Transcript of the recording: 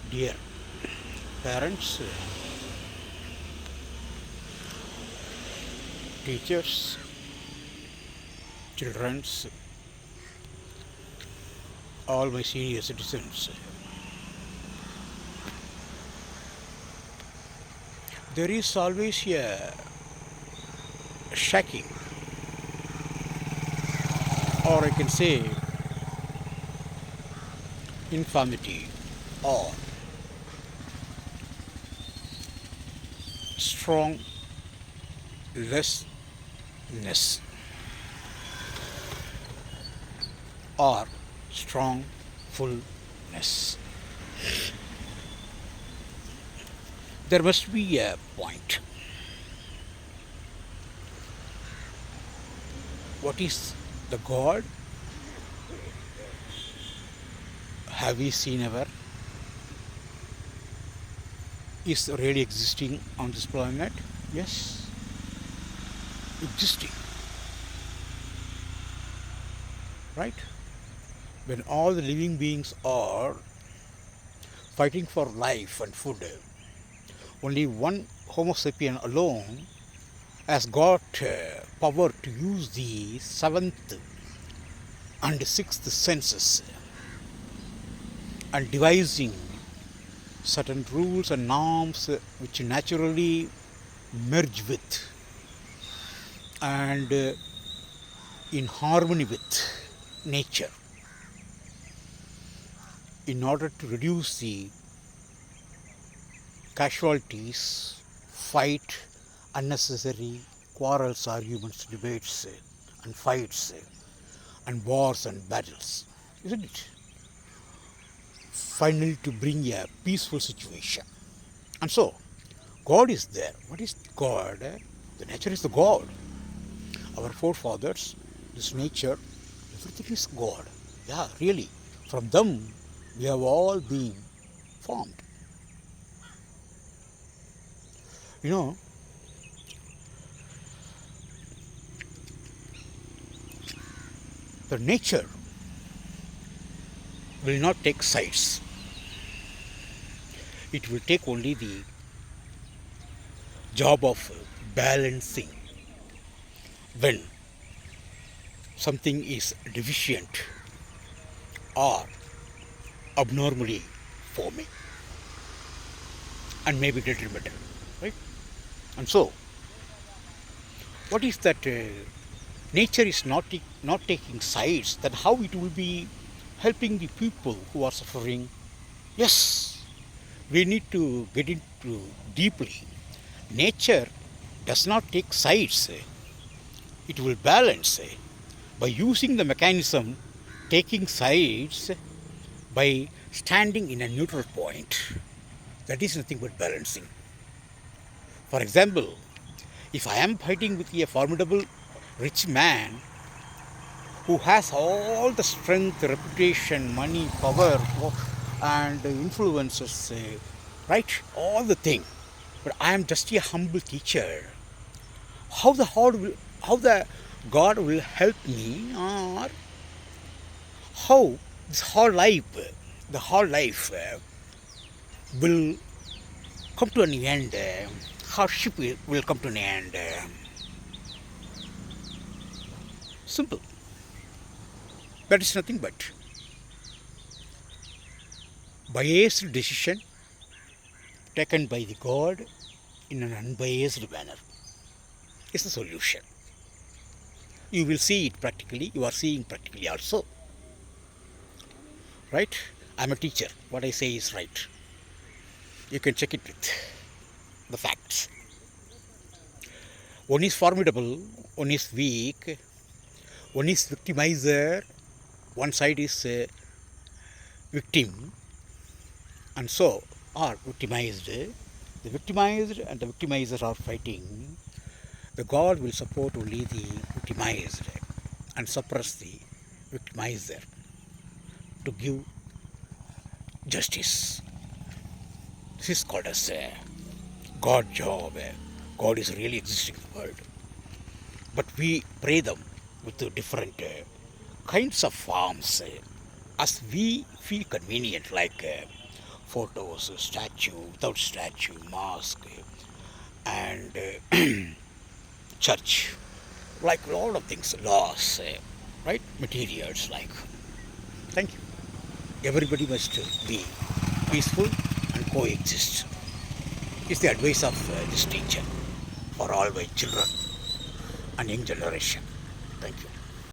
Dear parents, teachers, children's, all my senior citizens, there is always a shaking, or I can say infirmity, or strong lessness, or strong fullness. There must be a point. What is the God? Have we seen ever? Is really existing on this planet? Yes, existing. Right? When all the living beings are fighting for life and food, only one Homo sapien alone has got power to use the seventh and sixth senses and devising certain rules and norms which naturally merge with and in harmony with nature in order to reduce the casualties, fight, unnecessary quarrels, arguments, debates, and fights, and wars and battles, isn't it? Finally, to bring a peaceful situation. And so, God is there. What is God? The nature is the God. Our forefathers, this nature, everything is God. Yeah, really. From them, we have all been formed. You know, the nature will not take sides. It will take only the job of balancing when something is deficient or abnormally forming and maybe detrimental, right? And so, what is that nature is not taking sides, then how it will be helping the people who are suffering? Yes, we need to get into deeply. Nature does not take sides. It will balance by using the mechanism taking sides by standing in a neutral point. That is nothing but balancing. For example, if I am fighting with a formidable rich man who has all the strength, reputation, money, power, and influences, right? All the thing. But I am just a humble teacher. How the God will help me, or how this whole life, the whole life will come to an end. Hardship will come to an end. Simple. That is nothing but biased decision taken by the God in an unbiased manner is the solution. You will see it practically, you are seeing practically also. Right? I'm a teacher. What I say is right. You can check it with the facts. One is formidable, one is weak, one is victimizer, one side is a victim, and so are victimized. The victimized and the victimizer are fighting. The God will support only the victimized and suppress the victimizer to give justice. This is called as a God job. God is really existing in the world. But we pray them with different kinds of forms as we feel convenient, like photos, statue, without statue, mosque, and church, like a lot of things, laws, right? Materials like. Thank you. Everybody must be peaceful and coexist. Is the advice of this teacher for all my children and young generation. Thank you.